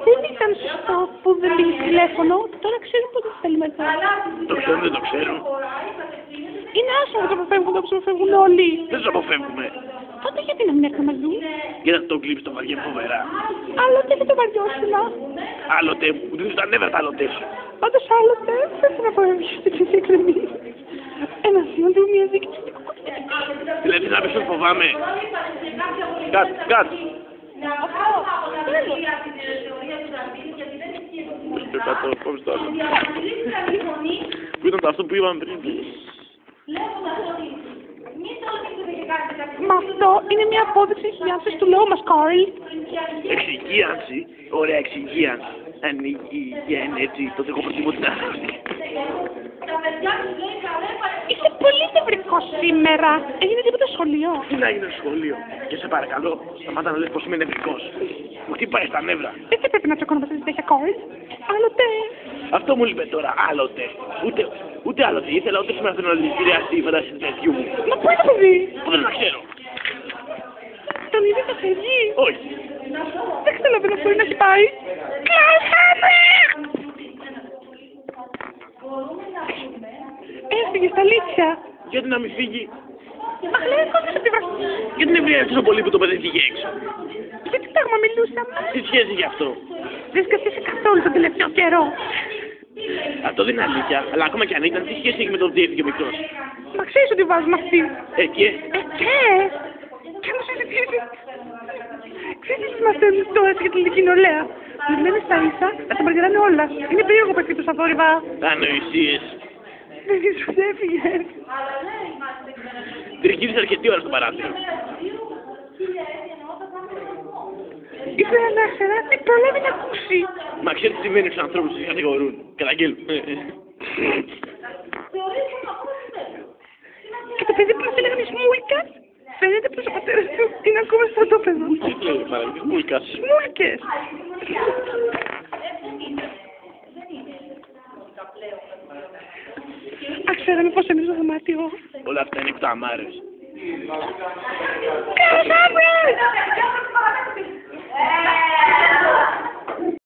Δεν ήταν σωστό που δεν πήγε τηλέφωνο. Τώρα ξέρουν πότε θέλουμε εδώ. Το ξέρουν, δεν το ξέρουν. Είναι άσχημο που το αποφεύγουν, το αποφεύγουν όλοι. Δεν τους αποφεύγουμε. Τότε γιατί να μην έρθουν μαζί. Γιατί το κλειπ το βαριέμαι φοβερά. Άλλοτε δεν το βαριόσουνα. Άλλοτε μου δίνουν τα νεύρα τα άλλοτε σου. Όντως άλλοτε δεν θα αποφεύγεις την ψυχή εκκρεμή. Εναντίον του μια δίκη του Δηλαδή να μην σου φοβάμαι. Κάτ. Πού ήταν το αυτό που είπαμε πριν. Μα αυτό είναι μια απόδειξη εξυγίανσης του λαού μας, Κάρλ. Εξυγίανση, ωραία εξυγίανση. Αν είναι έτσι, τότε εγώ προτιμώ την άλλη. Είσαι πολύ νευρικός σήμερα. Έγινε τίποτα σχολείο. Τι να γίνει στο σχολείο. Και σε παρακαλώ, σταμάτα να λες πως είμαι νευρικός. Μου χτυπάει στα νεύρα. Δεν θα πρέπει να τσακώνομαι σε τέτοια, Κάρλ. Άλλοτε. Αυτό μου είπε τώρα, άλλοτε. Ούτε άλλοτε. Ήθελα ούτε σήμερα θέλω να δηλητηριαστεί η φαντασία του τέτοιου μου. Μα πού είναι το παιδί. Πού δεν το ξέρω. Τον είδε το παιδί. Όχι. Δεν καταλαβαίνω πού είναι να έχει πάει. Κλάσαμε! Έφυγε στα αλήθεια. Γιατί να μην φύγει. Αχ, λέει, κόντωσε τη βραχή. Γιατί δεν βγαίνει τόσο πολύ που το παιδί φύγει έξω. Γιατί πράγμα μιλούσαμε. Τι σχέση γι' αυτό. Δεν σκεφτείσαι καθόλου τον τελευταίο καιρό. Αυτό δεν είναι αλήθεια. Αλλά ακόμα κι αν ήταν, τι σχέση έχει με τον διέφυγε ο μικρός. Μα ξέρεις ότι βάζουμε αυτή. Και. Και μου συζητήσεις. Ξέρεις τι μας θέλουν τώρα για την ηλικία νεολαία. Τους λένε στα ίσα να τα μαργαράνε όλα. Είναι περίεργο που έφυγε το σαθόρυβα. Ανοησίες. Δεν σου έφυγε. Τριγύρισε αρκετή ώρα στο παράθυρο. Ήθελα να ξέρω τι προλάβει να ακούσει. Μα ξέρεις τι συμβαίνει στους ανθρώπους που τους κατηγορούν. Καταγγέλουν. Και το παιδί που μας έλεγαν Σμούλκας, φαίνεται πως ο πατέρας του είναι ακόμα στο στρατόπεδο. Τι λέει παραγωγή, Σμούλκας. Σμούλκες. Ξέραμε πως έμεινε στο δωμάτιο. Όλα αυτά είναι κουταμάρες. Κάσαμε!